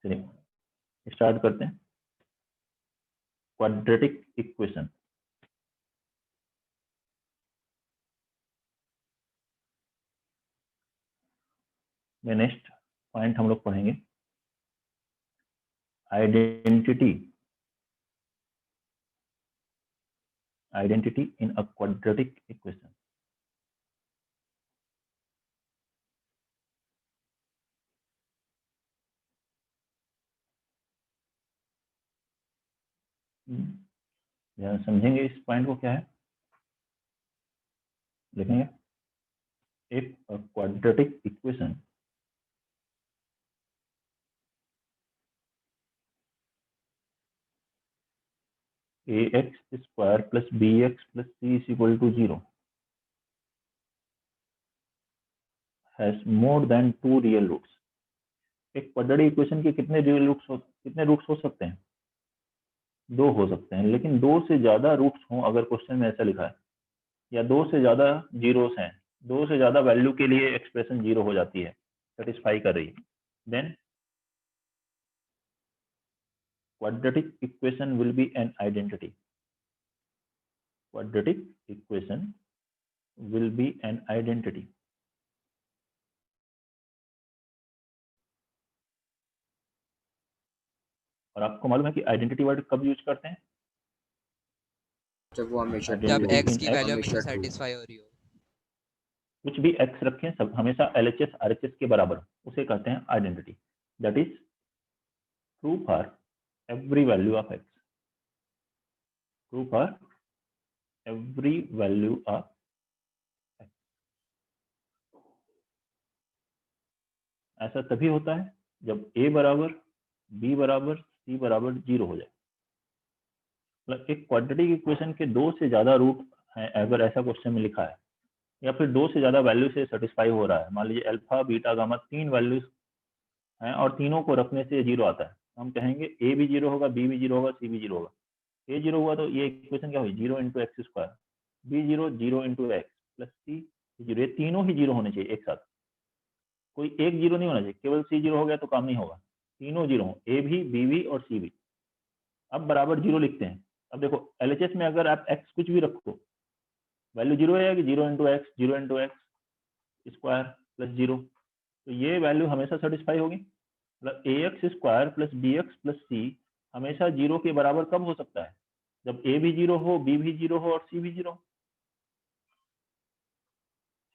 चलिए स्टार्ट करते हैं। क्वाड्रेटिक इक्वेशन, में नेक्स्ट पॉइंट हम लोग पढ़ेंगे identity in a quadratic equation. ध्यान समझेंगे इस पॉइंट को, क्या है लिखेंगे। एक quadratic equation ax square plus bx plus c is equal to 0 has more than 2 real roots. एक क्वाड्रेटिक इक्वेशन के कितने रूट्स हो सकते हैं? 2 हो सकते हैं, लेकिन 2 से ज्यादा रूट्स हों, अगर क्वेश्चन में ऐसा लिखा है, या 2 से ज्यादा जीरोस हैं, 2 से ज्यादा वैल्यू के लिए एक्सप्रेशन 0 हो जाती है, सेटिस्फाई कर रही है, then quadratic equation will be an identity. Quadratic equation will be an identity. और आपको मालूम है कि आइडेंटिटी वर्ड कब यूज करते हैं? जब वो हमेशा जब Identity x in की X, वैल्यू हमेशा सेटिस्फाई हो रही हो। कुछ भी x रखें, सब हमेशा LHS RHS के बराबर, उसे कहते हैं identity. That is true for every value of x, true for every value of x। ऐसा तभी होता है जब a बराबर b बराबर c बराबर 0 हो जाए। मतलब एक क्वाड्रेटिक इक्वेशन के 2 से ज्यादा रूट हैं, अगर ऐसा क्वेश्चन में लिखा है, या फिर 2 से ज्यादा वैल्यू से सेटिस्फाई हो रहा है। मान लीजिए अल्फा बीटा गामा 3 वैल्यूज हैं और तीनों को रखने से 0 आता है, हम कहेंगे ए भी 0 होगा, बी भी 0 होगा, सी भी 0 होगा। ए 0 हुआ तो ये इक्वेशन क्या हुई? 0 into x square, b 0 0 into x plus c 0। ये तीनों ही 0 होने चाहिए एक साथ, कोई एक 0 नहीं होना चाहिए। केवल सी 0 हो गया तो काम नहीं होगा, तीनों 0 हो, ए भी, बी भी और सी भी। अब बराबर 0 लिखते हैं। अब देखो LHS में अगर आप x कुछ भी रखो, वैल्यू 0 है कि 0 इंटू एक्स स्क्वायर प्लस 0, तो ये वैल्यू हमेशा सेटिस्फाई होगी। मतलब ax square plus bx plus c हमेशा 0 के बराबर कब हो सकता है? जब a भी 0 हो, b भी 0 हो और c भी 0 हो।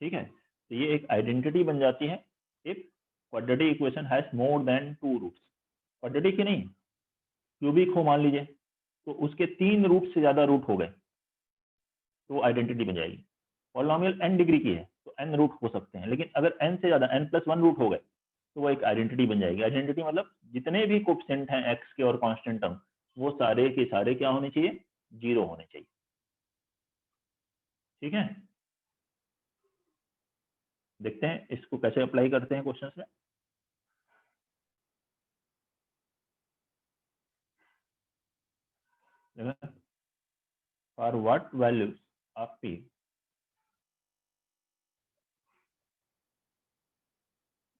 ठीक है, तो ये एक आइडेंटिटी बन जाती है if quadratic equation has more than 2 roots. Quadratic ही नहीं, क्यूबिक हो मान लीजिए, तो उसके 3 रूट से ज्यादा रूट हो गए तो आइडेंटिटी बन जाएगी। पॉलिनोमियल n डिग्री की है तो n रूट हो सकते हैं, लेकिन अगर n से ज्यादा n+1 रूट हो गए तो वो एक आइडेंटिटी बन जाएगी। आइडेंटिटी मतलब जितने भी कोएफिशिएंट हैं x के और कांस्टेंट टर्म, वो सारे के सारे क्या होने चाहिए? 0 होने चाहिए। ठीक है, देखते हैं इसको कैसे अप्लाई करते हैं क्वेश्चंस में। For what values of p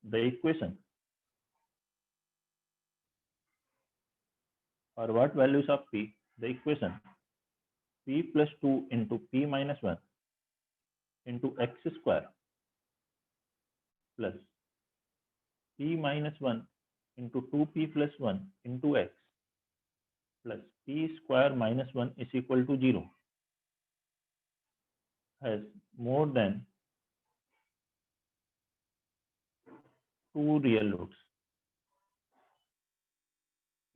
the equation, for what values of p the equation p plus 2 into p minus 1 into x square plus p minus 1 into 2p plus 1 into x plus p square minus 1 is equal to 0 has more than 2 real roots।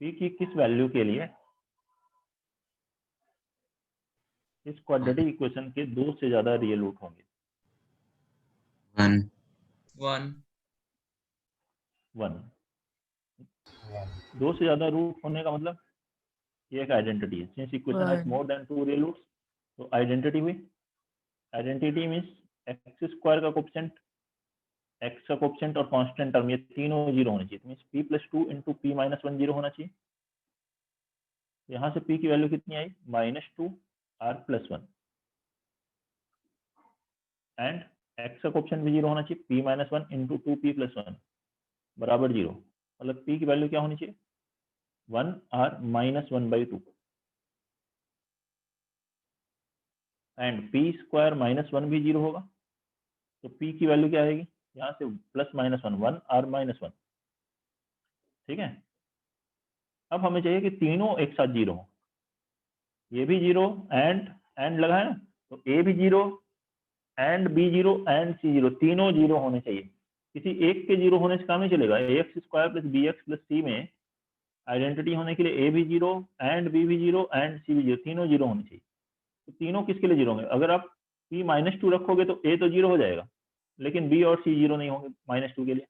p की किस value के लिए इस quadratic equation के 2 से ज्यादा real root होंगे? 1 2 से ज्यादा रूट होने का मतलब ये एक आइडेंटिटी है। Since equation has more than 2 real roots, तो आइडेंटिटी हुई। आइडेंटिटी मींस एक्स स्क्वायर का कोएफिशिएंट, एक्स का कोएफिशिएंट और कांस्टेंट टर्म, ये तीनों 0 होने चाहिए। Means p plus 2 into p minus 1 0 होना चाहिए। यहाँ से p की वैल्यू कितनी आई? -2 r plus 1, एंड x का कोएफिशिएंट भी 0 होना चाहिए, p minus 1 into 2p plus 1 बराबर 0। मतलब p की वैल्यू क्या होनी चाहिए 1r minus 1/2 and p square minus 1 भी 0 होगा, तो p की वैल्यू क्या आएगी यहाँ से प्लस माइनस 1r माइनस 1। ठीक है, अब हमें चाहिए कि तीनों एक साथ 0 हो, ये भी 0 एंड लगा है ना, तो a भी 0 एंड b 0 एंड c 0, तीनों 0 होने चाहिए। किसी एक के 0 होने से काम नहीं चलेगा। ax square plus bx plus c में आइडेंटिटी होने के लिए a भी 0 एंड b भी 0 एंड c भी 0, तीनों 0 होने चाहिए। तो तीनों किसके लिए 0 होंगे? अगर आप p -2 रखोगे तो a तो 0 हो जाएगा, लेकिन b और c 0 नहीं होंगे -2 के लिए।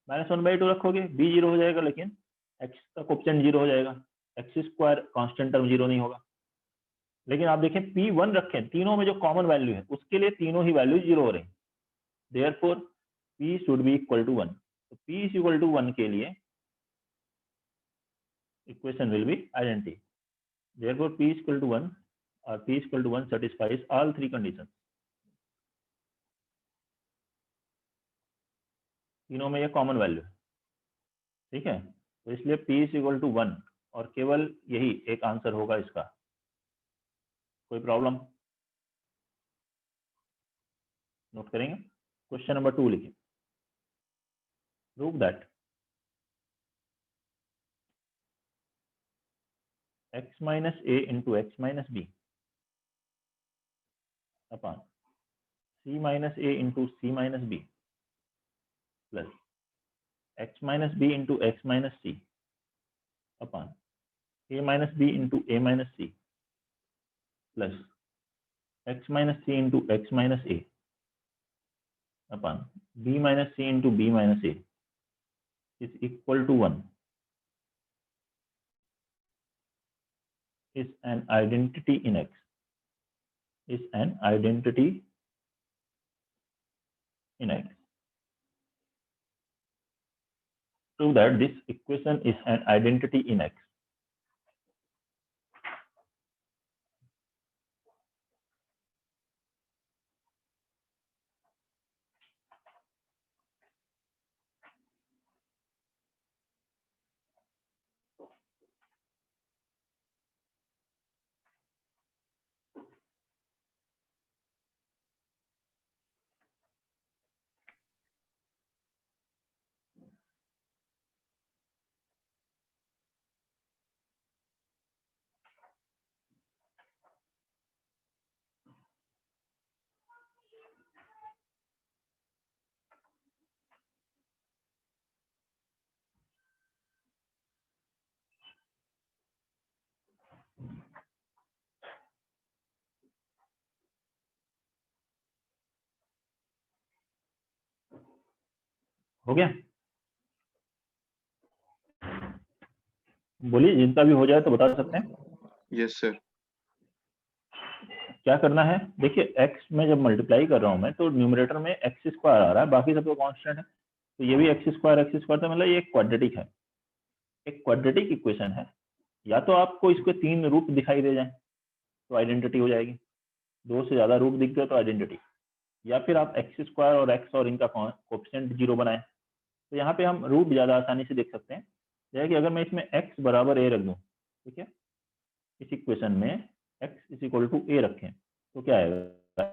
-1/2 रखोगे b 0 हो जाएगा, लेकिन x का कोएफिशिएंट 0 हो जाएगा, x स्क्वायर कांस्टेंट टर्म 0 नहीं होगा। लेकिन आप देखें p1 रखें, तीनों में जो कॉमन वैल्यू है उसके लिए तीनों ही वैल्यू 0 हो रही है, therefore p should be equal to 1। तो p इज इक्वल टू 1 के लिए equation will be identity, therefore p is equal to 1 और p is equal to 1 satisfies all three conditions। तीनों में ये कॉमन वैल्यू है। ठीक है, तो इसलिए p इज इक्वल टू 1 और केवल यही एक आंसर होगा इसका। कोई प्रॉब्लम? नोट करेंगे। क्वेश्चन नंबर 2 लिखिए, prove that x minus a into x minus b upon c minus a into c minus b plus x minus b into x minus c upon a minus b into a minus c plus x minus c into x minus a upon b minus c into b minus a is equal to 1 is an identity in x, is an identity in x. Prove that this equation is an identity in x. हो गया? बोलिए, जिनका भी हो जाए तो बता सकते हैं। Yes sir. क्या करना है, देखिए x में जब मल्टीप्लाई कर रहा हूं मैं तो न्यूमरेटर में x स्क्वायर आ रहा है, बाकी सब तो कांस्टेंट है, तो ये भी x स्क्वायर तो मतलब ये एक क्वाड्रेटिक है, एक क्वाड्रेटिक इक्वेशन है। या तो आपको इसके 3 रूप दिखाई दे जाए तो आइडेंटिटी हो जाएगी, 2 से ज्यादा रूप दिख गए तो आइडेंटिटी, या फिर आप x स्क्वायर और x और इनका कोएफिशिएंट 0 बनाएं। तो यहाँ पे हम रूट ज्यादा आसानी से देख सकते हैं। जैसे कि अगर मैं इसमें x बराबर a रख दूं, ठीक है, इस इक्वेशन में x is equal to a रखें तो क्या आएगा,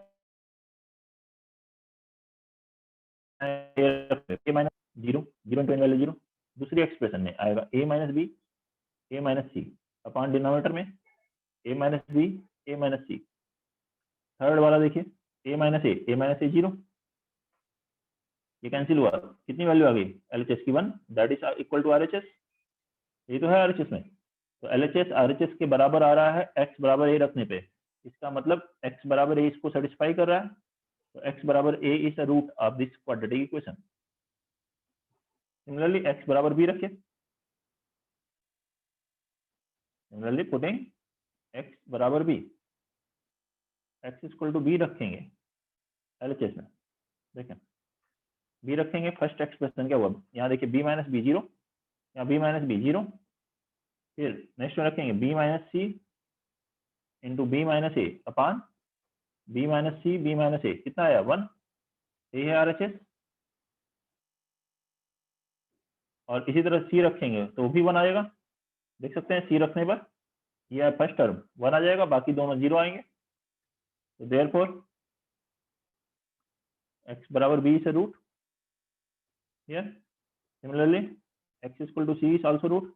a माइनस 0, 0 इंटू वैल्यू 0। दूसरी एक्सप्रेशन में आएगा a minus b a minus c upon denominator में a minus b a minus c. Third वाला देखिए a माइनस ए 0, ये कैंसिल हुआ, कितनी वैल्यू आ गई LHS की 1, that is equal to RHS। ये तो है RHS में, तो LHS RHS के बराबर आ रहा है x बराबर a रखने पे, इसका मतलब x बराबर a इसको सेटिस्फाई कर रहा है, तो x बराबर a is a root of this quadratic equation. Similarly x बराबर b रखें, सिमिलरली पुटिंग x बराबर b, x equal to b रखेंगे LHS में, देखें b रखेंगे, फर्स्ट एक्सप्रेशन क्या हुआ, यहाँ देखिए b माइनस बी 0, यहाँ b माइनस बी 0, फिर नेक्स्ट में रखेंगे b minus c into b minus a upon b minus c b minus a, कितना आया 1, ये है RHS। और इसी तरह सी रखेंगे तो वो भी 1 आएगा, देख सकते हैं सी रखने पर यह फर्स्ट टर्म 1 आ जाएगा, बाकी दोनों 0 आएंगे। तो देयरफॉर x बराबर b is a root here. Similarly x is equal to c is also root.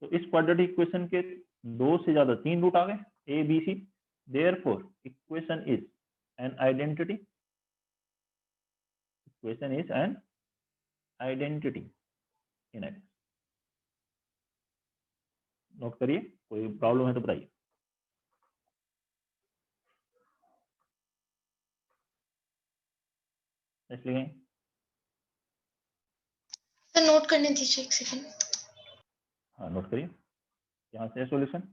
तो इस क्वाड्रेटिक इक्वेशन के 2 से ज्यादा 3 रूट आ गए, a b c. Therefore equation is an identity. Equation is an identity in x. Note करिए, कोई problem है तो बताइए। इसलिए सर नोट करने दीजिए एक सेकंड। हाँ नोट करिए, यहाँ से solution.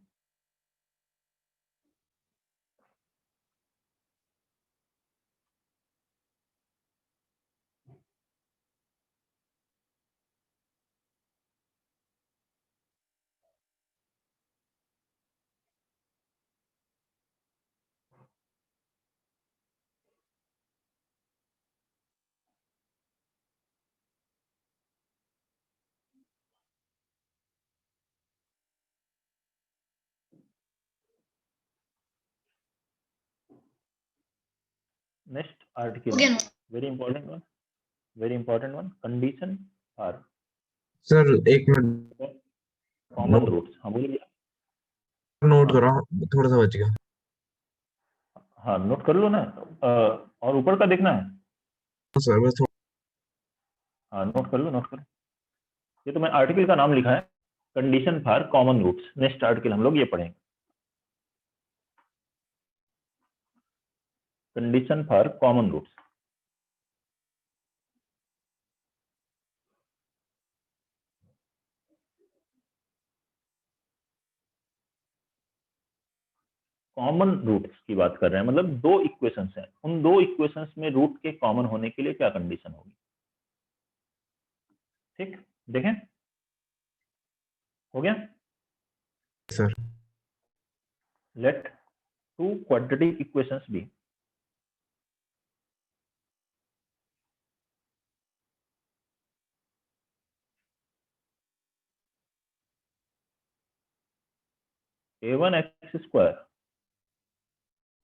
Next article, very important one, condition for sir एक मिनट कॉमन रूट्स। हाँ बोलिए। नोट करो, थोड़ा सा बच गया। हाँ नोट कर लो ना, और ऊपर का देखना है। सर बस हाँ नोट कर लो, नोट करो। ये तो मैं आर्टिकल का नाम लिखा है, condition for common roots. Next article हम लोग ये पढ़ेंगे, condition for common roots. Common roots की बात कर रहे हैं, मतलब 2 इक्वेशंस हैं, उन 2 इक्वेशंस में रूट के कॉमन होने के लिए क्या कंडीशन होगी। ठीक, देखें हो गया sir. Let 2 quadratic equations be a1x square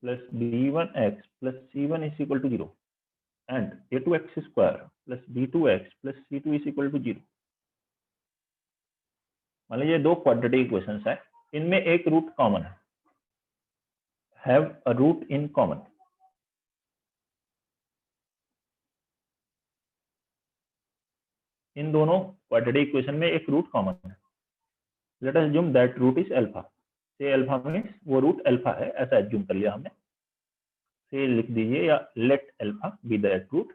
plus b1x plus c1 is equal to 0 and a2x square plus b2x plus c2 is equal to 0। मान लीजिए 2 क्वाड्रेटिक इक्वेशंस है, इनमें एक रूट कॉमन है, have a root in common. इन दोनों quadratic equation में एक रूट कॉमन है। Let us assume that root is alpha. Say alpha means वो रूट अल्फा है, ऐसा अज्यूम कर लिया हमने। से लिख दीजिए या let alpha be that root.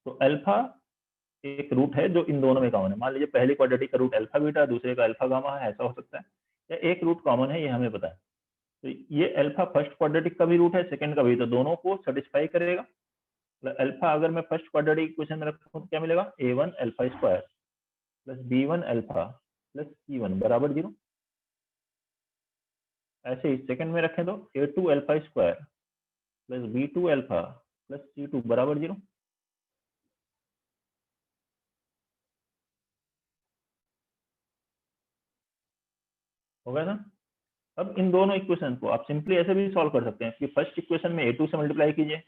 तो अल्फा एक रूट है जो इन दोनों में कॉमन है। मान लीजिए पहले क्वाड्रेटिक का रूट अल्फा बीटा, दूसरे का अल्फा गामा है, ऐसा हो सकता है, या एक रूट कॉमन है, ये हमें पता है। तो ये अल्फा फर्स्ट क्वाड्रेटिक का भी रूट है, सेकंड का भी, तो दोनों को सेटिस्फाई करेगा। अल्फा अगर मैं फर्स्ट क्वाड्रेटिक इक्वेशन में रखूं तो क्या मिलेगा, a1 alpha square plus b1 alpha plus c1 बराबर 0। ऐसे ही सेकंड में रखें तो a2 alpha square plus b2 alpha plus c2 बराबर 0। हो गया ना। अब इन दोनों इक्वेशन को आप सिंपली ऐसे भी सॉल्व कर सकते हैं कि फर्स्ट इक्वेशन में a2 से मल्टीप्लाई कीजिए,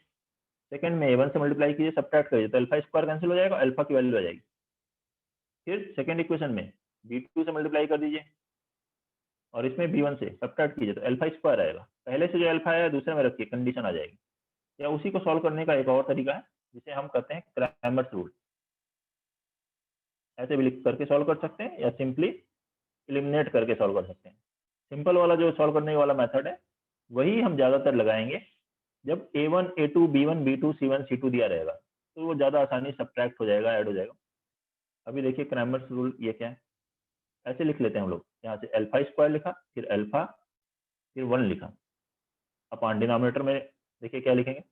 सेकंड में a1 से मल्टीप्लाई कीजिए, सबट्रैक्ट करिए तो अल्फा स्क्वायर कैंसिल हो जाएगा, अल्फा की वैल्यू आ जाएगी। फिर सेकंड इक्वेशन में b2 से मल्टीप्लाई कर दीजिए और इसमें b1 से सबट्रैक्ट कीजिए तो अल्फा स्क्वायर आएगा। पहले से जो अल्फा है दूसरे में रखिए, कंडीशन आ जाएगी। या उसी को सॉल्व करने का एक और तरीका है जिसे हम कहते हैं क्रैमर्स रूल। ऐसे भी लिख करके सॉल्व कर सकते हैं या सिंपली एलिमिनेट करके सॉल्व कर सकते हैं। सिंपल वाला जो सॉल्व करने वाला मेथड है वही हम ज्यादातर लगाएंगे जब a1 a2 b1 b2 c1 c2 दिया रहेगा, तो वो ज्यादा आसानी सब्ट्रैक्ट हो जाएगा, ऐड हो जाएगा। अभी देखिए क्रैमर्स रूल ये क्या है, ऐसे लिख लेते हैं हम लोग। यहाँ से अल्फा स्क्वायर लिखा, फिर अल्फा, फिर 1 लिखा। अपॉन डिनोमिनेटर में देखिए क्या लिखेंगे,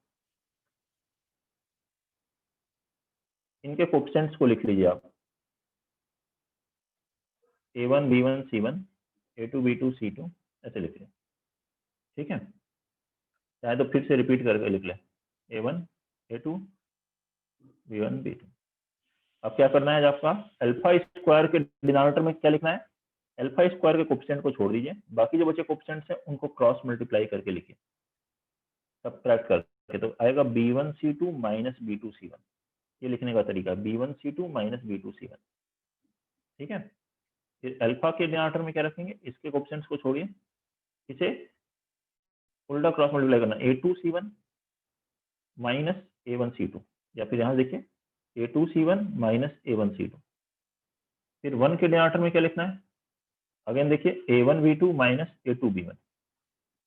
इनके कोएफिशिएंट्स को लिख लीजिए आप, a1 b1 c1 a2 b2 c2 ऐसे लिख लें। ठीक है, चाहे तो फिर से रिपीट करके लिख लें, a1 a2 B1 B2। अब क्या करना है आपका, अल्फा स्क्वायर के डिनोमिनेटर में क्या लिखना है, अल्फा स्क्वायर के कोफिशिएंट को छोड़ दीजिए, बाकी जो बचे कोफिशिएंट्स हैं उनको क्रॉस मल्टीप्लाई करके लिखिए, सबट्रैक्ट करके, तो आएगा B1C2 माइनस B2C1। ये लिखने का तरीका B1C2 माइनस B2C1। ठीक है, फिर अल्फा के डिनोमिनेटर में क्या रखेंगे, इसके कोफिशिएंट्स को छोड़िए, इसे उल्टा क्रॉस मल्टीप्लाई करना, A2C1 माइनस A1C2, या फिर यहाँ देखिए A2C1 माइनस A1C2। फिर 1 के डिनोमिनेटर में क्या लिखना है, अगेन देखिए A1B2 minus A2B1,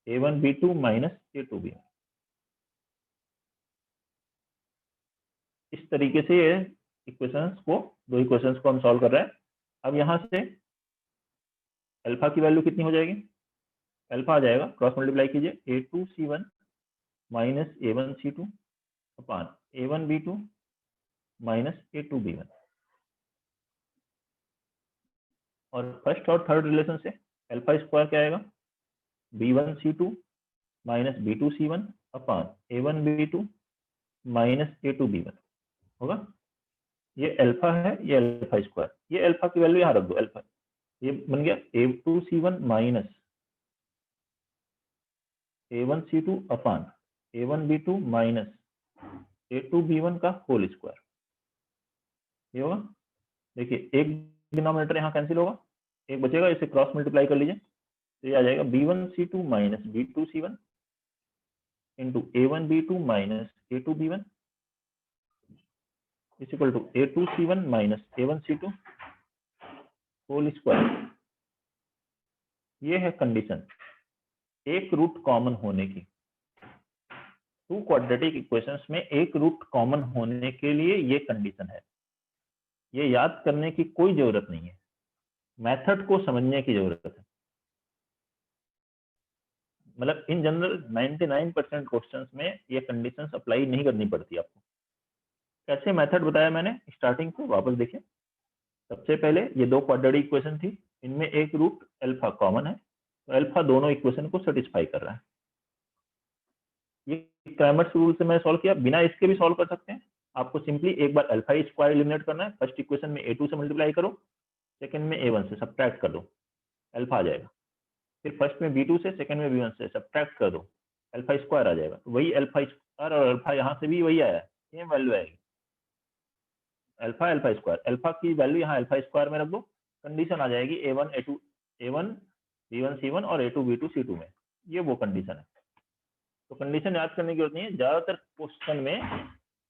A1B2 minus A2B1। इस तरीके से ये इक्वेशंस को, दो इक्वेशंस को हम सॉल्व कर रहे हैं। अब यहाँ से अल्फा की वैल्यू कितनी हो जाएगी, अल्फा आ जाएगा, क्रॉस मल्टीप्लाई कीजिए, A2C1 माइनस A1C2 अपान A1B2 माइनस A2B1। और फर्स्ट और थर्ड रिलेशन से अल्फा स्क्वायर क्या आएगा, B1C2 माइनस B2C1 अपान A1B2 माइनस A2B1 होगा। ये अल्फा है, ये अल्फा स्क्वायर, ये अल्फा की वैल्यू यहाँ रख दो, अल्फा, ये बन गया A2C1 माइनस A1C2 अपान A1B2 माइनस A2B1 का होल स्क्वायर, ये होगा। देखिए एक डिनोमिनेटर यहाँ कैंसिल होगा, एक बचेगा, इसे क्रॉस मल्टीप्लाई कर लीजिए, तो ये आ जाएगा B1C2 minus B2C1 into A1B2 minus A2B1 is equal to A2C1 minus A1C2 whole square. ये है कंडीशन एक रूट कॉमन होने की। टू क्वाड्रेटिक इक्वेशंस में एक रूट कॉमन होने के लिए ये कंडीशन है। ये याद करने की कोई जरूरत नहीं है, मेथड को समझने की जरूरत है। मतलब इन जनरल 99% क्वेश्चंस में ये कंडीशंस अप्लाई नहीं करनी पड़ती आपको। कैसे मेथड बताया मैंने स्टार्टिंग से, वापस देखिए। सबसे पहले ये दो क्वाड्रेटिक इक्वेशन थी, इनमें एक रूट अल्फा कॉमन है, तो अल्फा दोनों इक्वेशन को सेटिस्फाई कर रहा है। ये क्रैमर्स रूल से मैं सॉल्व किया, बिना इसके भी सॉल्व कर सकते हैं। आपको सिंपली एक बार अल्फा स्क्वायर एलिमिनेट करना है, फर्स्ट इक्वेशन में A2 से मल्टीप्लाई करो, सेकंड में A1 से सब्ट्रैक्ट कर दो, अल्फा आ जाएगा। फिर फर्स्ट में B2 से, सेकंड में B1 से सब्ट्रैक्ट कर दो, अल्फा स्क्वायर आ जाएगा। तो वही अल्फा स्क्वायर और अल्फा यहाँ से भी वही आया है, सेम वैल्यू आएगी, अल्फा अल्फा स्क्वायर। अल्फा की वैल्यू यहाँ अल्फा स्क्वायर में रख दो, कंडीशन आ जाएगी A1 B1 C1 और A2 B2 C2 में, ये वो कंडीशन है। तो कंडीशन याद करने की जरूरत नहीं है। ज्यादातर क्वेश्चन में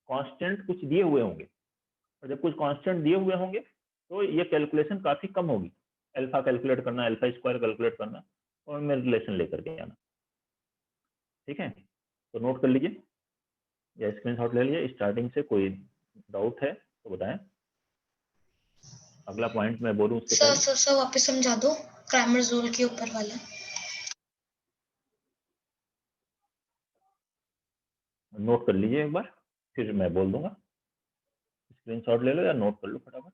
कांस्टेंट कुछ दिए हुए होंगे, और जब कुछ कांस्टेंट दिए हुए होंगे तो ये कैलकुलेशन काफी कम होगी, अल्फा कैलकुलेट करना, अल्फा स्क्वायर कैलकुलेट करना और में रिलेशन लेकर के आना। ठीक है, तो नोट कर लीजिए या स्क्रीनशॉट ले लीजिए। स्टार्टिंग से कोई डाउट है तो बताएं, अगला पॉइंट मैं बोलूं उससे पहले। सर वापस समझा दो क्रैमर्स रूल के ऊपर वाला। नोट कर लीजिए एक बार, फिर मैं बोल दूंगा। स्क्रीनशॉट ले लो या नोट कर लो फटाफट।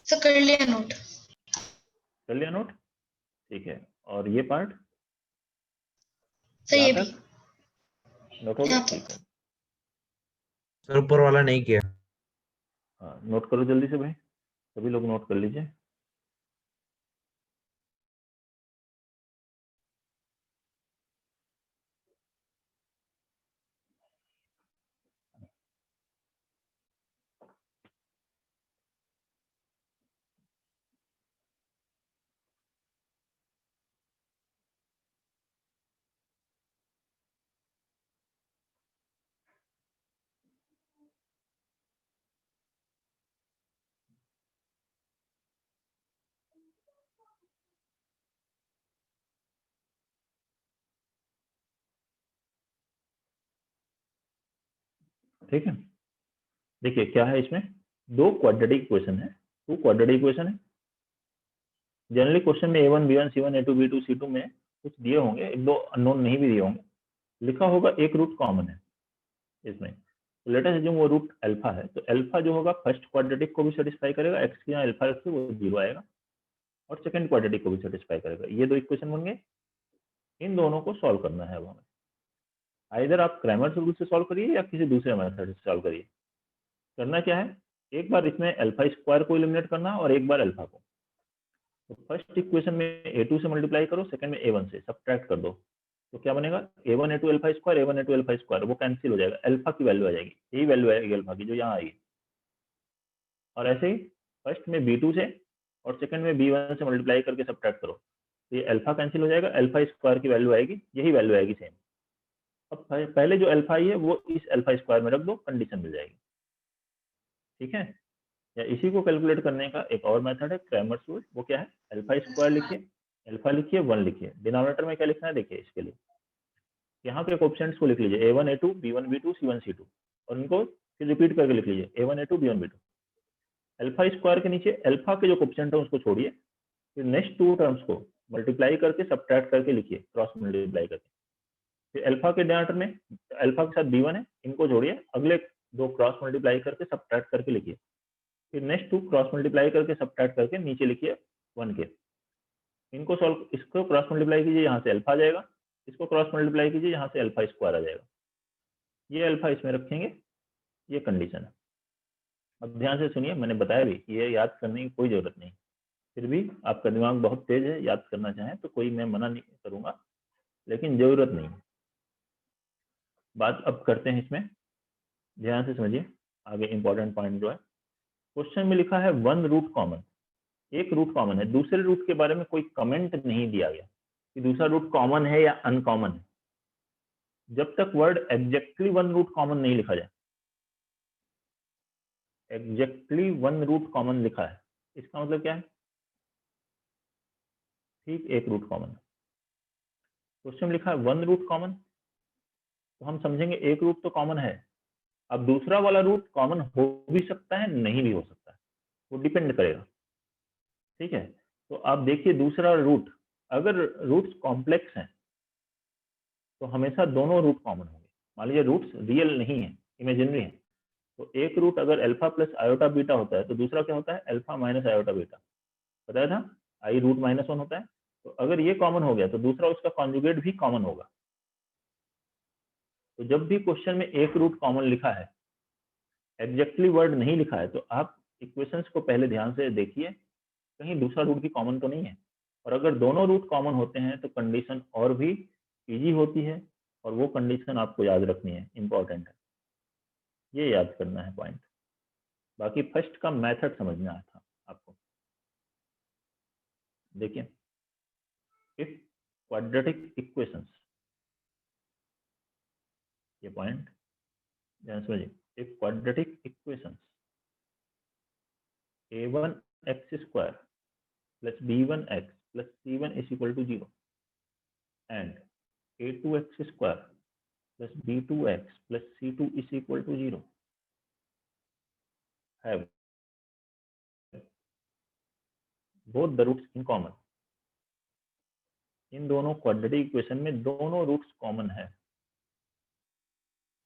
सर कर लिया नोट। कर लिया नोट, ठीक है। और ये पार्ट सर ये यहाँ भी तक नोट हो गया, यहाँ ठीक तक। है। सर ऊपर वाला नहीं किया। हाँ नोट करो जल्दी से भाई, सभी लोग नोट कर लीजिए। ठीक है, देखिए क्या है इसमें, दो क्वाड्रेटिक इक्वेशन है, टू क्वाड्रेटिक इक्वेशन है। जनरली क्वेश्चन में A1 B1 C1 A2 B2 C2 में कुछ दिए होंगे, एक दो अननोन नहीं भी दिए होंगे, लिखा होगा एक रूट कॉमन है इसमें। तो लेट अस अज्यूम वो रूट अल्फा है, तो अल्फा जो होगा फर्स्ट क्वाड्रेटिक को भी सेटिस्फाई करेगा, एक्स की यहाँ अल्फा रखते वो 0 आएगा, और सेकंड क्वाड्रेटिक को भी सेटिस्फाई करेगा। ये दो इक्वेशन बन गए, इन दोनों को सॉल्व करना है अब हमें। आइदर आप क्रैमर्स रूल से सॉल्व करिए या किसी दूसरे मेथड से सॉल्व करिए। करना क्या है, एक बार इसमें अल्फा स्क्वायर को एलिमिनेट करना और एक बार अल्फा को। तो फर्स्ट इक्वेशन में a2 से मल्टीप्लाई करो, सेकंड में a1 से सब्ट्रैक्ट कर दो, तो क्या बनेगा, a1 a2 alpha square, a1 a2 alpha square, वो कैंसिल हो जाएगा, अल्फा की वैल्यू आ जाएगी, यही वैल्यू आएगी अल्फा की जो यहाँ आएगी। और ऐसे ही फर्स्ट में b2 से और सेकंड में b1 से मल्टीप्लाई करके सब्ट्रैक्ट करो, तो ये अल्फा कैंसिल हो जाएगा, अल्फा स्क्वायर की वैल्यू आएगी, यही वैल्यू आएगी सेम। अब पहले जो अल्फा आई है वो इस अल्फा स्क्वायर में रख दो, कंडीशन मिल जाएगी। ठीक है, या इसी को कैलकुलेट करने का एक और मेथड है क्रैमर्स रूल। वो क्या है, अल्फा स्क्वायर लिखिए, अल्फा लिखिए, 1 लिखिए, डिनोमिनेटर में क्या लिखना है देखिए इसके लिए, यहाँ पे कोएफिशिएंट्स को लिख लीजिए a1 a2 b1 b2 c1 c2 और इनको फिर रिपीट करके लिख लीजिए a1 a2 b1 b2। Alpha square के नीचे अल्फा के जो कोएफिशिएंट है उसको छोड़िए, फिर नेक्स्ट टू टर्म्स को मल्टीप्लाई करके सब्ट्रैक्ट करके लिखिए, क्रॉस मल्टीप्लाई करके। फिर अल्फा के डिनोमिनेटर में अल्फा के साथ b1 है, इनको जोड़िए, अगले दो क्रॉस मल्टीप्लाई करके सब्ट्रैक्ट करके लिखिए, फिर नेक्स्ट टू क्रॉस मल्टीप्लाई करके सब्ट्रैक्ट करके नीचे लिखिए 1 के। इनको सॉल्व, इसको क्रॉस मल्टीप्लाई कीजिए, यहाँ से अल्फा आ जाएगा, इसको क्रॉस मल्टीप्लाई कीजिए, यहाँ से अल्फा स्क्वायर आ जाएगा, ये अल्फा इसमें रखेंगे, ये कंडीशन है। अब ध्यान से सुनिए, मैंने बताया भी ये याद करने की कोई जरूरत नहीं, फिर भी आपका दिमाग बहुत तेज है, याद करना चाहें तो कोई मैं मना नहीं करूंगा, लेकिन जरूरत नहीं। बात अब करते हैं इसमें, ध्यान से समझिए आगे इंपॉर्टेंट पॉइंट जो है। क्वेश्चन में लिखा है 1 रूट कॉमन, एक रूट कॉमन है, दूसरे रूट के बारे में कोई कमेंट नहीं दिया गया कि दूसरा रूट कॉमन है या अनकॉमन है, जब तक वर्ड एग्जैक्टली 1 रूट कॉमन नहीं लिखा जाए। एग्जैक्टली 1 रूट कॉमन लिखा है, इसका मतलब क्या है, ठीक एक रूट कॉमन। क्वेश्चन में लिखा है 1 रूट कॉमन, तो हम समझेंगे एक रूट तो कॉमन है, अब दूसरा वाला रूट कॉमन हो भी सकता है, नहीं भी हो सकता है, वो डिपेंड करेगा। ठीक है, तो आप देखिए दूसरा रूट, अगर रूट्स कॉम्प्लेक्स हैं तो हमेशा दोनों रूट कॉमन होंगे। मान लीजिए रूट्स रियल नहीं है, इमेजिनरी है, तो एक रूट अगर अल्फा प्लस आयोटा बीटा होता है तो दूसरा क्या होता है, अल्फा माइनस आयोटा बीटा, बताया था, आई रूट -1 होता है। तो अगर ये कॉमन हो गया तो दूसरा उसका कॉन्जुगेट भी कॉमन होगा। तो जब भी क्वेश्चन में एक रूट कॉमन लिखा है, एग्जैक्टली वर्ड नहीं लिखा है, तो आप इक्वेशंस को पहले ध्यान से देखिए, कहीं दूसरा रूट भी कॉमन तो नहीं है। और अगर दोनों रूट कॉमन होते हैं तो कंडीशन और भी इजी होती है, और वो कंडीशन आपको याद रखनी है, इंपॉर्टेंट है, ये याद करना है पॉइंट। बाकी फर्स्ट का मेथड समझना था आपको। देखिए, इफ क्वाड्रेटिक इक्वेशंस, ये पॉइंट ध्यान समझिए, if quadratic equations a1x² plus b1x plus c1 is equal to 0 and a2x² plus b2x plus c2 is equal to 0 have both the roots in common। इन दोनों quadratic equation में दोनों roots common है,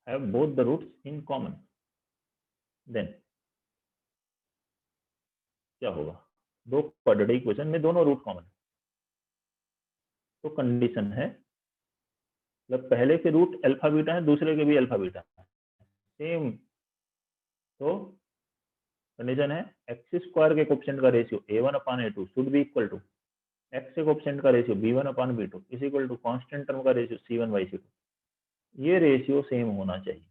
have both the roots in common, then क्या होगा, दो quadratic equation में दोनों root common है, तो कंडीशन है, मतलब पहले के रूट अल्फा बीटा है, दूसरे के भी अल्फा बीटा है सेम, तो कंडीशन है एक्स स्क्वायर के कोएफिशिएंट का ratio a1/a2 should be equal to x के कोएफिशिएंट का ratio b1/b2 is equal to constant term का रेशियो c1/c2। ये रेशियो सेम होना चाहिए,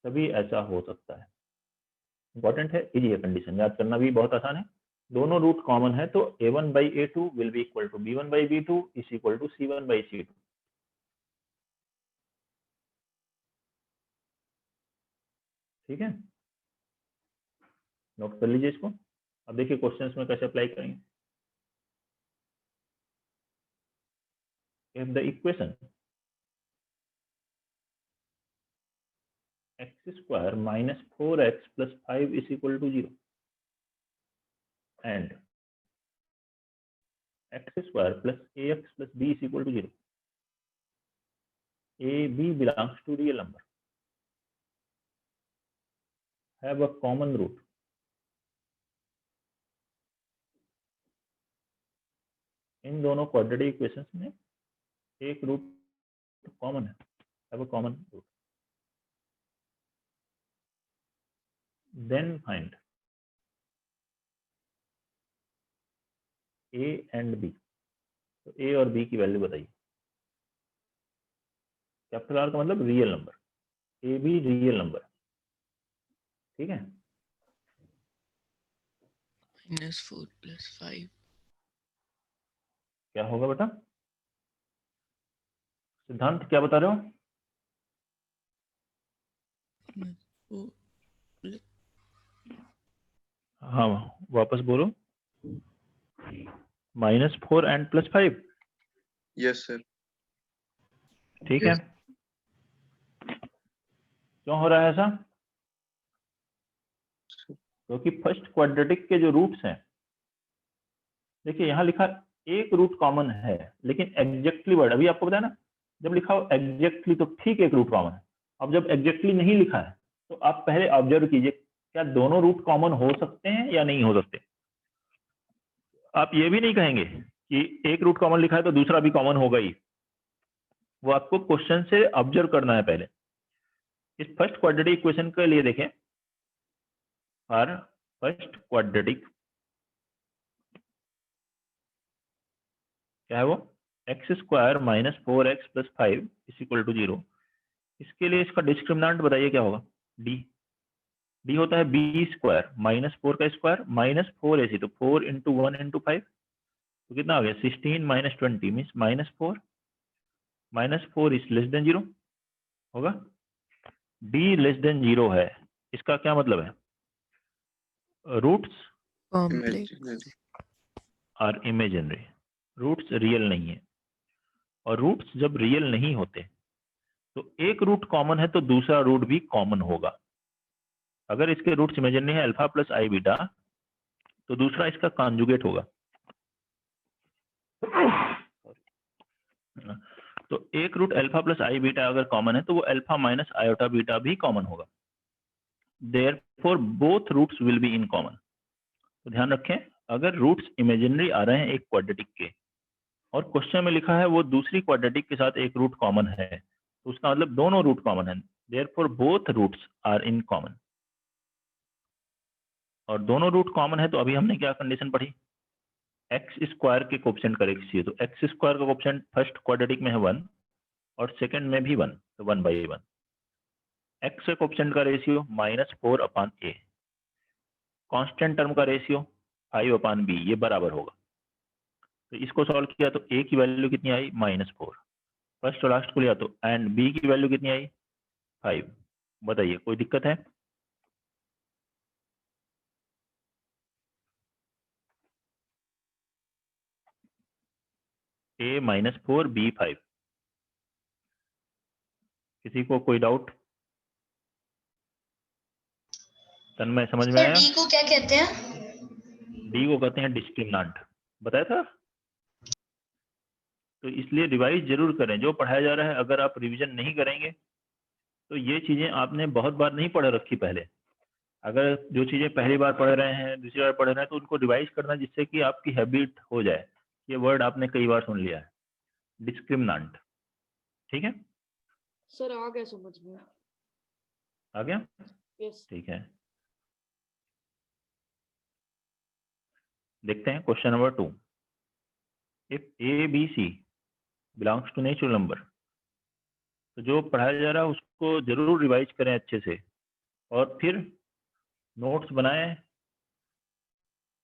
तभी ऐसा हो सकता है। इंपॉर्टेंट है, इजी है, कंडीशन याद करना भी बहुत आसान है। दोनों रूट कॉमन है तो a1/a2 will be equal to b1/b2 is equal to c1/c2। ठीक है, नोट कर लीजिए इसको। अब देखिए क्वेश्चंस में कैसे अप्लाई करेंगे। If the equation x² minus 4x plus 5 is equal to 0 and x² plus ax plus b is equal to 0, a b belongs to real number, have a common root, इन दोनों quadratic equations में एक root common है, have a common root। then find a and b। तो a और b की value बताइए। Capital R का मतलब रियल नंबर, ए भी रियल नंबर, ठीक है। -4 + 5 क्या होगा बेटा? सिद्धांत क्या बता रहे हो? -4 हाँ वापस बोलो। -4 एंड +5। Yes sir. ठीक है। क्यों हो रहा है ऐसा? क्योंकि फर्स्ट क्वाड्रेटिक के जो रूट्स हैं, देखिए यहाँ लिखा एक रूट कॉमन है, लेकिन एग्जैक्टली वर्ड अभी आपको बताया ना, जब लिखा हो एग्जैक्टली तो ठीक एक रूट कॉमन है। अब जब एग्जैक्टली नहीं लिखा है तो आप पहले ऑब्जर्व कीजिए, क्या दोनों रूट कॉमन हो सकते हैं या नहीं हो सकते। आप ये भी नहीं कहेंगे कि एक रूट कॉमन लिखा है तो दूसरा भी कॉमन होगा ही, वो आपको क्वेश्चन से ऑब्जर्व करना है पहले। इस फर्स्ट क्वाड्रेटिक इक्वेशन के लिए देखें, फॉर फर्स्ट क्वाड्रेटिक क्या है वो, x² - 4x + 5 = 0। इसके लिए इसका डिस्क्रिमिनेंट बताइए क्या होगा। d होता है b² - 4 का स्क्वायर -4ac, तो 4 × 1 × 5 तो कितना आ गया 16 - 20 मीन्स -4 -4 इज लेस देन 0 होगा। d लेस देन 0 है, इसका क्या मतलब है? Roots complex or imaginary, roots real नहीं है। और रूट्स जब रियल नहीं होते तो एक रूट कॉमन है तो दूसरा रूट भी कॉमन होगा। अगर इसके रूट्स इमेजिनरी है अल्फा प्लस आई बीटा, तो दूसरा इसका कॉन्जुगेट होगा। तो एक root alpha plus i beta अगर कॉमन है तो वो अल्फा माइनस आयोटा बीटा भी कॉमन होगा। Therefore both roots will be in common. तो ध्यान रखें, अगर रूट्स इमेजिनरी आ रहे हैं एक क्वाड्रेटिक के और क्वेश्चन में लिखा है वो दूसरी क्वाड्रेटिक के साथ एक रूट कॉमन है, तो उसका मतलब दोनों रूट कॉमन है। Therefore both roots are in common. और दोनों रूट कॉमन है तो अभी हमने क्या कंडीशन पढ़ी, x² के कोएफिशिएंट का रेशियो। तो x² का कोएफिशिएंट फर्स्ट क्वाड्रेटिक में है 1 और सेकंड में भी 1, तो 1/1। x के कोएफिशिएंट का रेशियो -4/a, कांस्टेंट टर्म का रेशियो 5/b, ये बराबर होगा। तो इसको सॉल्व किया तो a की वैल्यू कितनी आई -4, फर्स्ट और लास्ट को लिया तो एंड b की वैल्यू कितनी आई 5। बताइए कोई दिक्कत है? a -4 b 5, किसी को कोई डाउट? तन्मय समझ में सर आया? डी को क्या कहते हैं? डी को कहते हैं डिस्क्रिमिनेंट, बताया था। तो इसलिए रिवाइज जरूर करें जो पढ़ाया जा रहा है। अगर आप रिवीजन नहीं करेंगे तो ये चीजें आपने बहुत बार नहीं पढ़ रखी पहले। अगर जो चीजें पहली बार पढ़ रहे हैं, दूसरी बार पढ़ रहे हैं, तो उनको रिवाइज करना जिससे कि आपकी हैबिट हो जाए। ये वर्ड आपने कई बार सुन लिया है, डिस्क्रिमिनेंट। ठीक है, सर आ गया समझ में। आ गया? यस। ठीक है, देखते हैं question number 2। If a b c belongs to natural number, तो जो पढ़ाया जा रहा है उसको जरूर रिवाइज करें अच्छे से और फिर नोट्स बनाएं,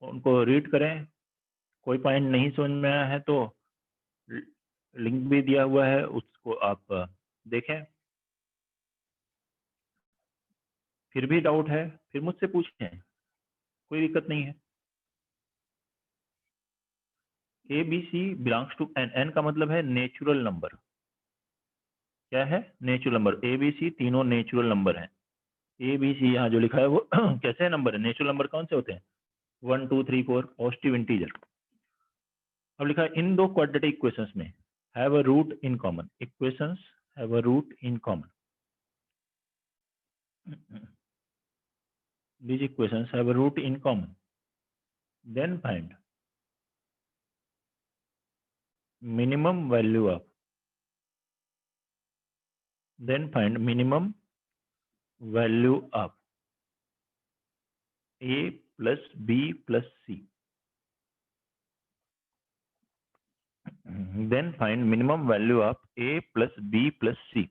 उनको रीड करें। कोई पॉइंट नहीं समझ में आया है तो लिंक भी दिया हुआ है, उसको आप देखें। फिर भी डाउट है फिर मुझसे पूछें, कोई दिक्कत नहीं है। A b c belongs to N, N का मतलब है नेचुरल नंबर। क्या है? Natural number. A b c तीनों नेचुरल नंबर हैं। ए बी सी यहाँ जो लिखा है वो कैसे नंबर है? नेचुरल नंबर कौन से होते हैं? 1 2 3 4 पॉजिटिव इंटीजर। अब लिखा है इन दो क्वाड्रेटिक इक्वेशंस में have a root in common. Equations have a root in common. These equations have a root in common. Then find minimum value of. Then find minimum value of a plus b plus c. Then find minimum value of a plus b plus c.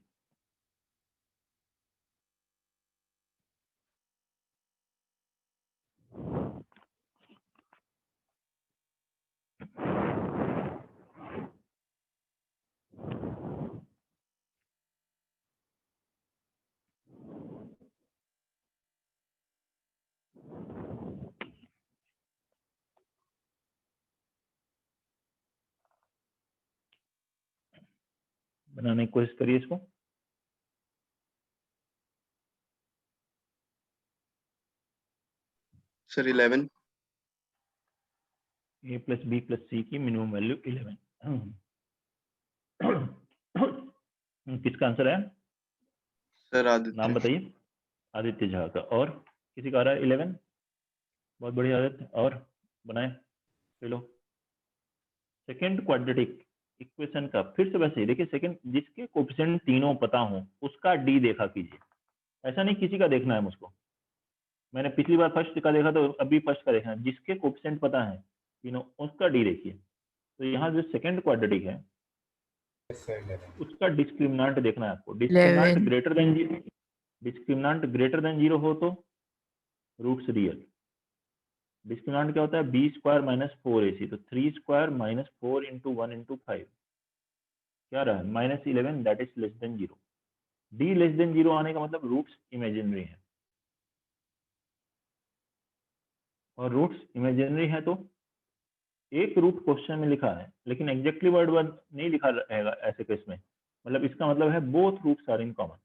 बनाने की कोशिश करिए इसको। Sir 11। a plus b plus c की minimum value 11। किसका answer है? Sir नाम आदित्य। बताइए। आदित्य झा का। और किसी का आ रहा है 11? बहुत बढ़िया आदित्य। और बनाए चलो। सेकेंड क्वाड्रेटिक इक्वेशन का फिर से वैसे ही देखिए, सेकेंड जिसके कोफिशिएंट तीनों पता हो उसका डी देखा कीजिए। ऐसा नहीं किसी का देखना है मुझको। मैंने पिछली बार फर्स्ट का देखा तो अभी फर्स्ट का देखना है। जिसके कोफिशिएंट पता है तीनों उसका डी देखिए। तो यहाँ जो सेकेंड क्वाड्रेटिक है उसका डिस्क्रिमिनेंट देखना है आपको। Discriminant 11 greater than discriminant greater than 0 हो तो रूट्स रियल। डिस्क्रिमिनेंट क्या होता है? B square minus 4ac। तो 3 स्क्वायर माइनस 4 इंटू 1 इंटू 5 क्या रहा है? -11 that is less than 0। D less than 0 आने का मतलब रूट्स इमेजिनरी है, और रूट्स इमेजिनरी है तो एक रूट क्वेश्चन में लिखा है लेकिन एग्जैक्टली वर्ड वर्ड नहीं लिखा रहेगा ऐसे केस में। मतलब इसका मतलब है both roots are in common.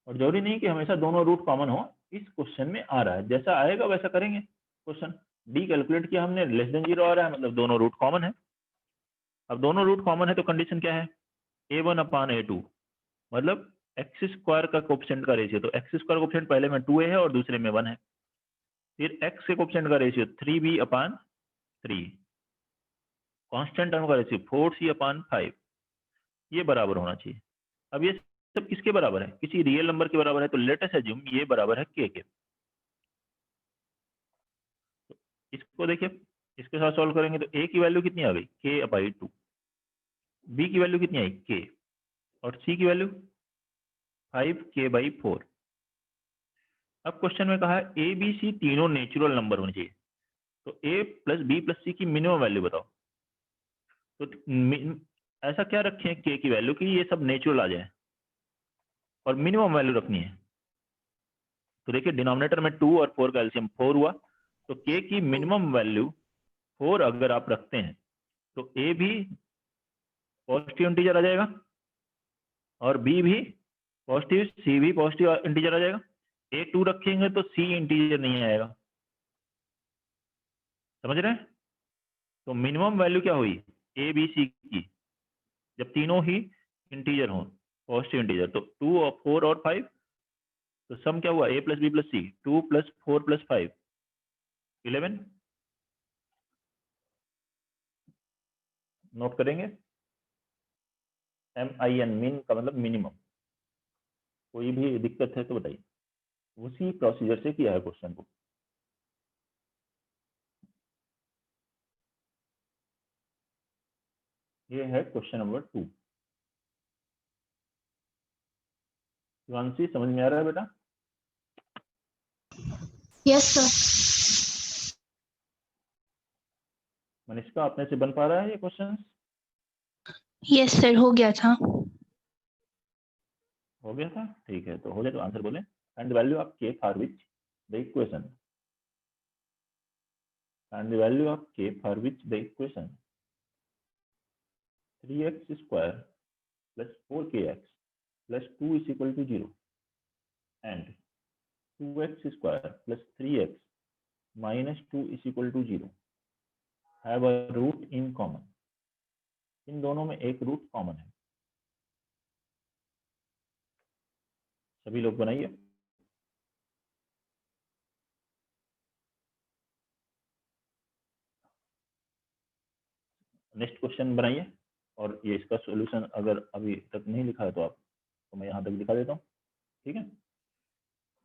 और जरूरी नहीं कि हमेशा दोनों रूट कॉमन हो। इस क्वेश्चन में आ रहा है, जैसा आएगा वैसा करेंगे क्वेश्चन। डी कैलकुलेट किया हमने, लेस देन 0 आ रहा है मतलब दोनों रूट कॉमन है। अब दोनों रूट कॉमन है तो कंडीशन क्या है? a1 अपान a2 मतलब एक्स स्क्वायर का कोफिशिएंट का रेशियो। तो एक्स स्क्वायर कोफिशिएंट पहले में 2a है और दूसरे में 1 है। फिर एक्स के कोफिशिएंट का रेशियो 3b अपान 3, कांस्टेंट टर्म का रेशियो 4c अपान 5। ये बराबर होना चाहिए। अब ये सब किसके बराबर है? किसी रियल नंबर के बराबर है। तो लेट अस अज्यूम ये बराबर है k के। इसको देखिए, इसके साथ सॉल्व करेंगे तो a की वैल्यू कितनी आ गई? k/2। b की वैल्यू कितनी आई? k। और c की वैल्यू 5k/4। अब क्वेश्चन में कहा है a b c तीनों नेचुरल नंबर होने चाहिए। तो a plus b plus c की मिनिमम वैल्यू बताओ। तो ऐसा क्या रखें k की वैल्यू कि ये सब नेचुरल आ जाए, और मिनिमम वैल्यू रखनी है। तो देखिए डिनोमिनेटर में 2 और 4 का एलसीएम 4 हुआ। तो k की मिनिमम वैल्यू 4 अगर आप रखते हैं तो a भी पॉजिटिव इंटीजर आ जाएगा और b भी पॉजिटिव, c भी पॉजिटिव इंटीजर आ जाएगा। a 2 रखेंगे तो c इंटीजर नहीं आएगा। समझ रहे हैं? तो मिनिमम वैल्यू क्या हुई a b c की? जब तीनों ही इंटीजर हों, पॉजिटिव इंटीजर। तो 2 और 4 और 5, तो सम क्या हुआ? a plus b plus c. 2 plus 4 plus 5 11। Note करेंगे। MIN मीन का मतलब मिनिमम। कोई भी दिक्कत है तो बताइए। उसी प्रोसीजर से किया है क्वेश्चन को। ये है क्वेश्चन नंबर 2। शिवांशी समझ में आ रहा है बेटा? Yes sir. मनीषका अपने से बन पा रहा है ये क्वेश्चन? यस सर, हो गया था। हो गया था? ठीक है, तो हो जाए तो आंसर बोले। And the value of k for which the equation, and the value of k for which the equation 3x square plus 4kx plus 2 is equal to 0 and 2x square plus 3x minus 2 is equal to 0 have a root in common. इन दोनों में एक root common है। सभी लोग बनाइए। Next question बनाइए, और ये इसका सॉल्यूशन अगर अभी तक नहीं लिखा है तो आप, तो मैं यहाँ तक दिखा देता हूँ। ठीक है,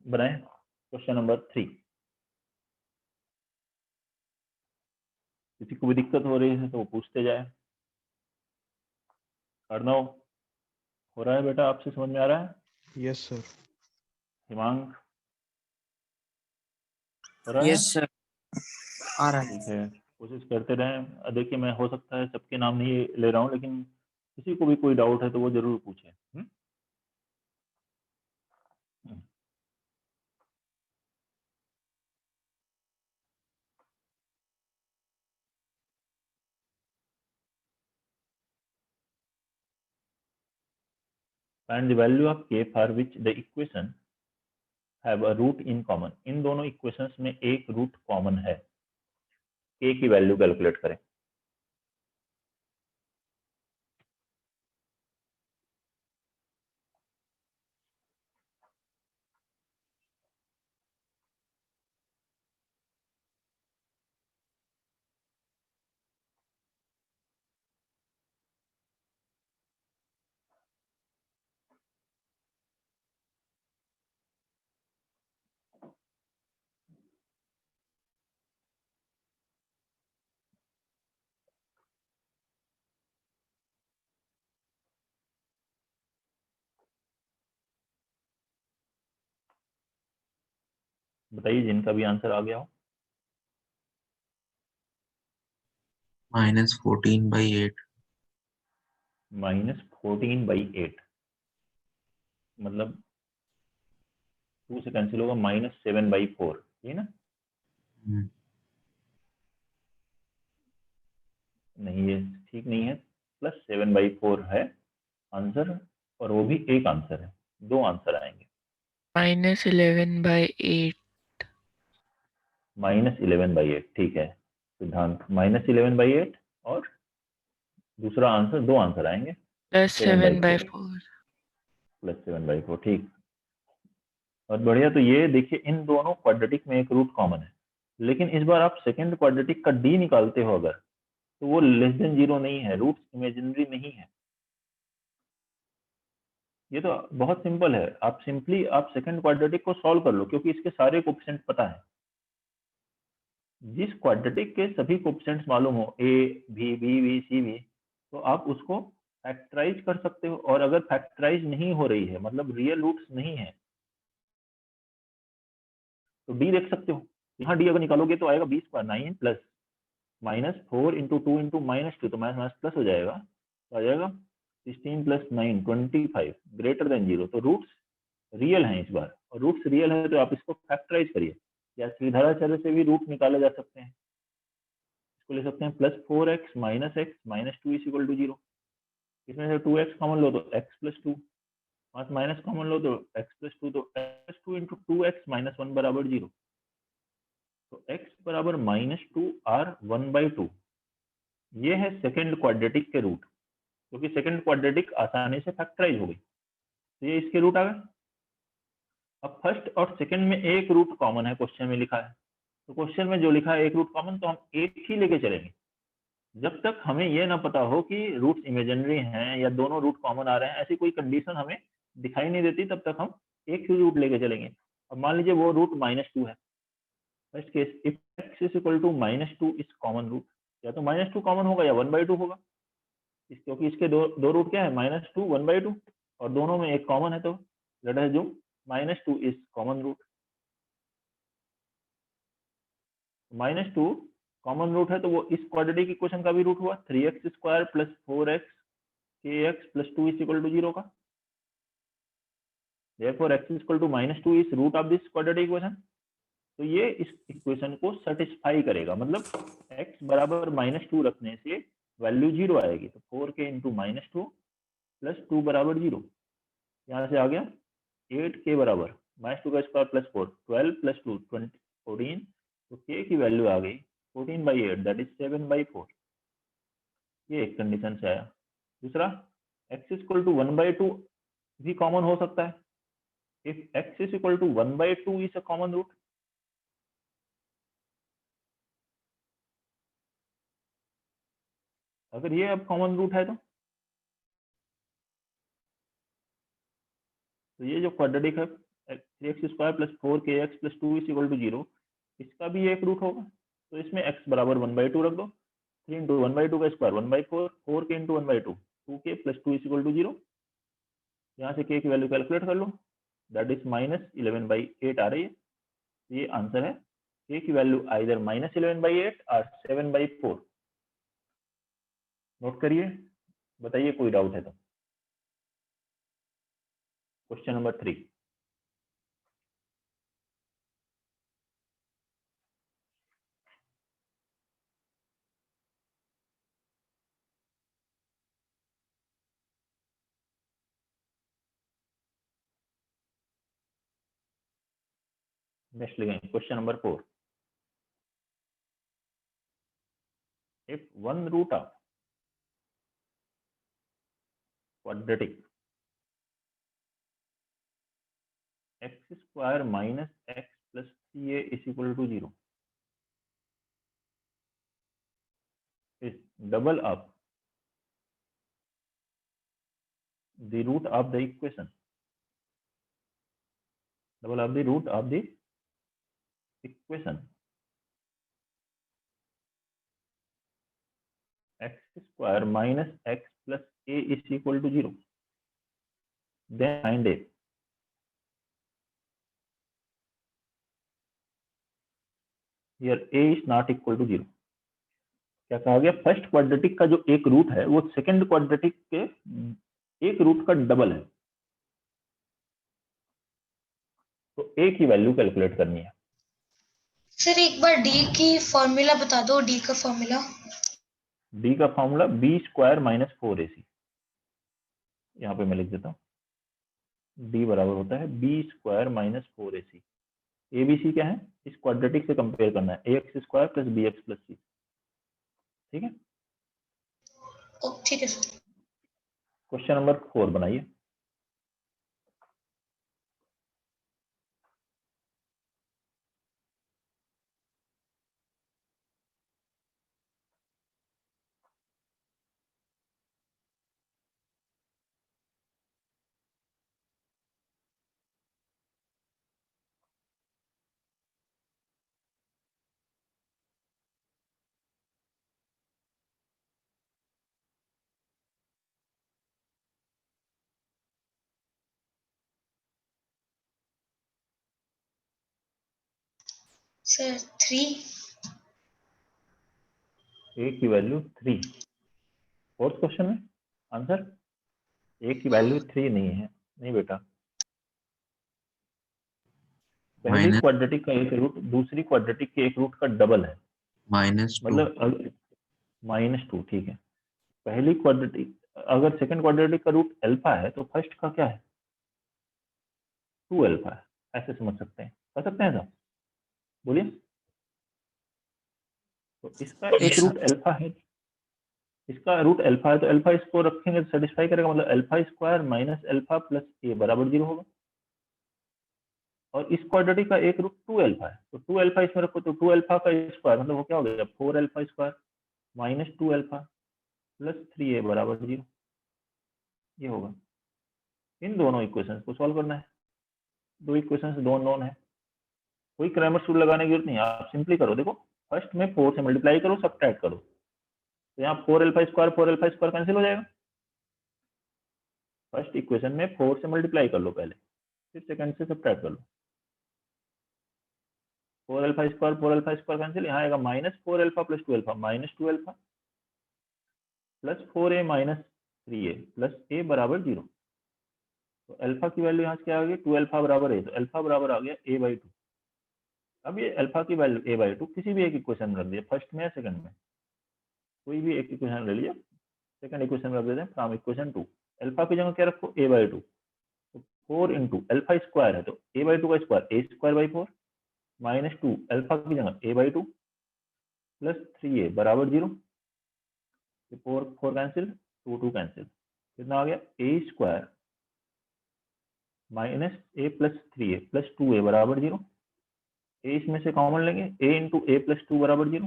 बनाए क्वेश्चन नंबर 3। किसी को भी दिक्कत हो रही है तो वो पूछते जाए। अर्णव हो रहा है बेटा, आपसे समझ में आ रहा है? Yes sir. हिमांक हो रहा है? यस सर, आ रहा है। ठीक है, कोशिश करते रहें। देखिए मैं हो सकता है सबके नाम नहीं ले रहा हूँ, लेकिन किसी को भी कोई डाउट है तो वो जरूर पूछे। Find the value of k for which the equation have a root in common। इन दोनों इक्वेशंस में एक रूट कॉमन है। k की वैल्यू कैलकुलेट करें। बताइए जिनका भी आंसर आ गया हो। -14/8। -14/8 मतलब 2 से कैंसिल होगा, -7/4, ये ना? नहीं, ये ठीक नहीं है। +7/4 है आंसर, और वो भी एक आंसर है, दो आंसर आएंगे। -11/8। -11/8 ठीक है सिद्धांत। -11/8 और दूसरा आंसर, दो आंसर आएंगे। +7/4। +7/4 ठीक। और बढ़िया। तो ये देखिए इन दोनों क्वाड्रेटिक में एक रूट कॉमन है, लेकिन इस बार आप सेकंड क्वाड्रेटिक का डी निकालते हो अगर, तो वो <0 नहीं है, रूट इमेजिनरी नहीं है। ये तो बहुत सिंपल है। आप सिंपली आप सेकंड क्वाड्रेटिक को सॉल्व कर लो, क्योंकि इसके सारे कोएफिशिएंट पता है। जिस क्वाड्रेटिक के सभी कोएफिशिएंट्स मालूम हो, ए भी, बी भी, सी भी, तो आप उसको फैक्टराइज कर सकते हो। और अगर फैक्टराइज नहीं हो रही है, मतलब रियल रूट्स नहीं है, तो डी देख सकते हो। यहाँ डी अगर निकालोगे तो आएगा 20 पर 9 प्लस -4 इंटू 2 इंटू -2, तो माइनस प्लस हो जाएगा, तो आ जाएगा 16 + 9 25 ग्रेटर देन 0। तो रूट्स रियल हैं इस बार, और रूट्स रियल है तो आप इसको फैक्टराइज करिए, या सीधाचार्य से भी रूट निकाले जा सकते हैं। इसको ले सकते हैं +4x - x - 2 = 0। इसमें से 2x कॉमन लो तो x + 2, और माइनस कॉमन लो तो x + 2, तो x + 2 इंटू 2x - 1 बराबर 0। तो x बराबर -2 r 1/2। ये है सेकंड क्वाड्रेटिक के रूट, क्योंकि सेकंड क्वाड्रेटिक आसानी से फैक्टराइज हो गई, तो ये इसके रूट आ गए। अब फर्स्ट और सेकंड में एक रूट कॉमन है, क्वेश्चन में लिखा है। तो क्वेश्चन में जो लिखा है एक रूट कॉमन, तो हम एक ही लेके चलेंगे। जब तक हमें ये ना पता हो कि रूट्स इमेजिनरी हैं या दोनों रूट कॉमन आ रहे हैं, ऐसी कोई कंडीशन हमें दिखाई नहीं देती, तब तक हम एक ही रूट लेके चलेंगे। अब मान लीजिए वो रूट -2 है। First case, if x = -2 is common root, या तो -2 कॉमन होगा या 1/2 होगा, क्योंकि इसके दो रूट क्या है, -2 1/2, और दोनों में एक कॉमन है, तो let us assume -2 is common root. -2 common root है, तो वो इस क्वाड्रेटिक इक्वेशन का भी रूट हुआ, 3x² + 4x kx + 2 = 0 का। therefore x = -2 is root of this quadratic equation। तो ये इस इक्वेशन को सेटिस्फाई करेगा, मतलब x बराबर -2 रखने से वैल्यू 0 आएगी। तो 4k × -2 + 2 बराबर 0। यहाँ से आ गया 8k बराबर -2² + 4 12 + 2 14। तो k की वैल्यू आ गई 14/8, दैट इज 7/4। ये एक कंडीशन से आया। दूसरा, x = 1/2 भी कॉमन हो सकता है। If x = 1/2 is a common root, अगर ये अब कॉमन रूट है तो ये जो क्वाड्रेटिक है 3x square plus 4kx plus 2 is equal to 0, इसका भी एक रूट होगा, तो इसमें x बराबर 1/2 रख दो, 3 इंटू 1/2 का square 1/4, 4k into 1/2 2k plus 2 is equal to 0। यहाँ से k की वैल्यू कैलकुलेट कर लो, दैट इज -11/8 आ रही है। ये आंसर है, k की वैल्यू आइदर -11/8 और 7/4। नोट करिए, बताइए कोई डाउट है तो। Question number 3। नेक्स्ट लिखेंगे question number 4। if one root of quadratic x square minus x plus 3a is equal to 0 is double of the root of the equation, double of the root of the equation x square minus x plus a is equal to 0, then find a। here a is not equal to 0। क्या कहा गया, first quadratic का जो एक root है वो second quadratic के एक रूट का डबल है, तो a की वैल्यू कैलकुलेट करनी है। सर एक बार डी की फॉर्मूला बता दो, डी का फॉर्मूला। डी का formula b square minus 4ac, यहाँ पे मैं लिख देता हूँ, d बराबर होता है b square minus 4ac। abc क्या है, इस क्वाड्रेटिक से कंपेयर करना है, ax square plus bx plus c। ठीक है, ठीक है सर। क्वेश्चन नंबर 4 बनाइए। सर 3। a की वैल्यू 3। फोर्थ क्वेश्चन में आंसर a की वैल्यू 3 नहीं है, नहीं बेटा। पहली माइनस क्वाड्रेटिक का एक रूट दूसरी क्वाड्रेटिक के एक रूट का डबल है, -2 मतलब -2। ठीक है, पहली क्वाड्रेटिक, अगर सेकंड क्वाड्रेटिक का रूट अल्फा है तो फर्स्ट का क्या है, 2 अल्फा है, ऐसे समझ सकते हैं, कर सकते हैं साहब, बोलिए। तो इसका एक रूट अल्फा है, इसका रूट अल्फा है, तो अल्फा इसको रखेंगे तो सेटिस्फाई करेगा, मतलब alpha square minus alpha plus a बराबर 0 होगा। और इस क्वाड्रेटिक का एक रूट 2 अल्फा है, तो 2 अल्फा इसमें रखो, तो 2 अल्फा का स्क्वायर मतलब वो क्या हो गया, 4 alpha square minus 2 alpha plus 3a बराबर 0, ये होगा। इन दोनों इक्वेशंस को सॉल्व करना है, दो इक्वेशंस दो नोन है, कोई क्रैमर्स रूल लगाने की जरूरत नहीं है, आप सिंपली करो। देखो फर्स्ट में 4 से मल्टीप्लाई करो, सब्ट्रैक्ट करो, तो यहाँ 4 अल्फा स्क्वायर कैंसिल हो जाएगा। फर्स्ट इक्वेशन में 4 से मल्टीप्लाई कर लो पहले, फिर सेकंड से सब्ट्रैक्ट कर लो। 4 अल्फा स्क्वायर कैंसिल, यहाँ आएगा -4 alpha plus 2 alpha -2 alpha plus 4a minus 3a plus a बराबर 0। तो अल्फा की वैल्यू यहाँ से क्या आ गई, 2 अल्फा बराबर a, तो अल्फा बराबर आ गया a/2। अब ये अल्फा की वैल्यू a/2 किसी भी एक इक्वेशन में रख दिया, फर्स्ट में या सेकंड में, कोई भी एक इक्वेशन ले लिया, सेकंड इक्वेशन में रख देते हैं फ्रॉम इक्वेशन 2। अल्फा की जगह क्या रखो, a/2, तो 4 इंटू अल्फा स्क्वायर है तो a/2 का square a square by 4 minus 2 alpha की जगह a/2 प्लस 3a बराबर 0। 4 कैंसिल, 2 कैंसिल, कितना आ गया, a square minus a plus 3a plus 2a बराबर 0। a इसमें से कॉमन लेंगे, a इंटू a प्लस 2 बराबर 0,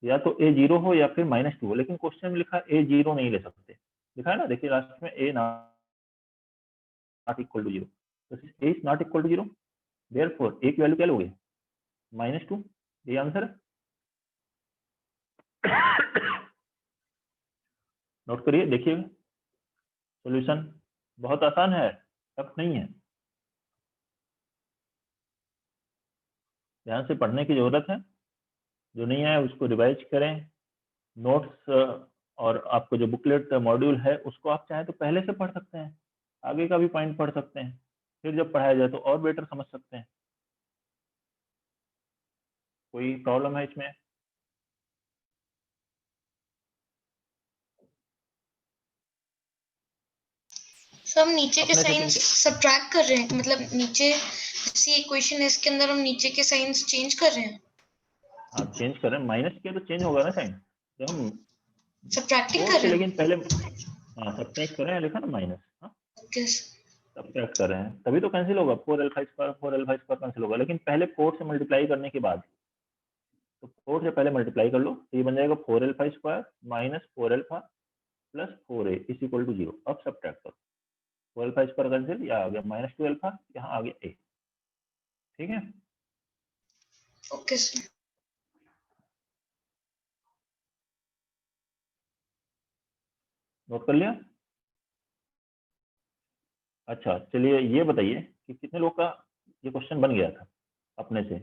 या तो a 0 हो या फिर -2 हो, लेकिन क्वेश्चन में लिखा a 0 नहीं ले सकते, लिखा है ना, देखिए लास्ट में a नॉट इक्वल टू 0, तो a is not equal to 0, therefore a की वैल्यू क्या लोगे, -2, ये आंसर है। नोट करिए, देखिए सॉल्यूशन बहुत आसान है, टफ नहीं है, ध्यान से पढ़ने की जरूरत है। जो नहीं है उसको रिवाइज करें, नोट्स और आपको जो बुकलेट मॉड्यूल है उसको आप चाहें तो पहले से पढ़ सकते हैं, आगे का भी पॉइंट पढ़ सकते हैं, फिर जब पढ़ाया जाए तो और बेटर समझ सकते हैं। कोई प्रॉब्लम है इसमें? सर हम नीचे के अपने से साइंस सब्ट्रैक्ट कर रहे हैं, मतलब नीचे जैसे इक्वेशन है इसके अंदर हम नीचे के साइंस चेंज कर रहे हैं, हाँ चेंज कर रहे हैं, माइनस किया तो चेंज होगा ना साइन, जब हम सब्ट्रैक्टिंग फोर कर से, रहे हैं। लेकिन पहले हाँ सब्ट्रैक्ट कर रहे हैं, लिखा ना माइनस, हाँ ओके सब्ट्रैक्ट कर रहे हैं, तभी तो कैंसिल होगा, 4α² कैंसिल होगा, लेकिन पहले 4 से मल्टीप्लाई करने के बाद, तो 4 से पहले मल्टीप्लाई कर लो तो ये बन जाएगा 4α² minus 4α plus 4a is equal to 0। अब सब्ट्रैक्ट करो, 4α² कैंसिल, यहाँ आ गया -2α, यहाँ आ गया a, ठीक है। Okay sir. नोट कर लिया? अच्छा चलिए ये बताइए कि कितने लोग का ये क्वेश्चन बन गया था अपने से,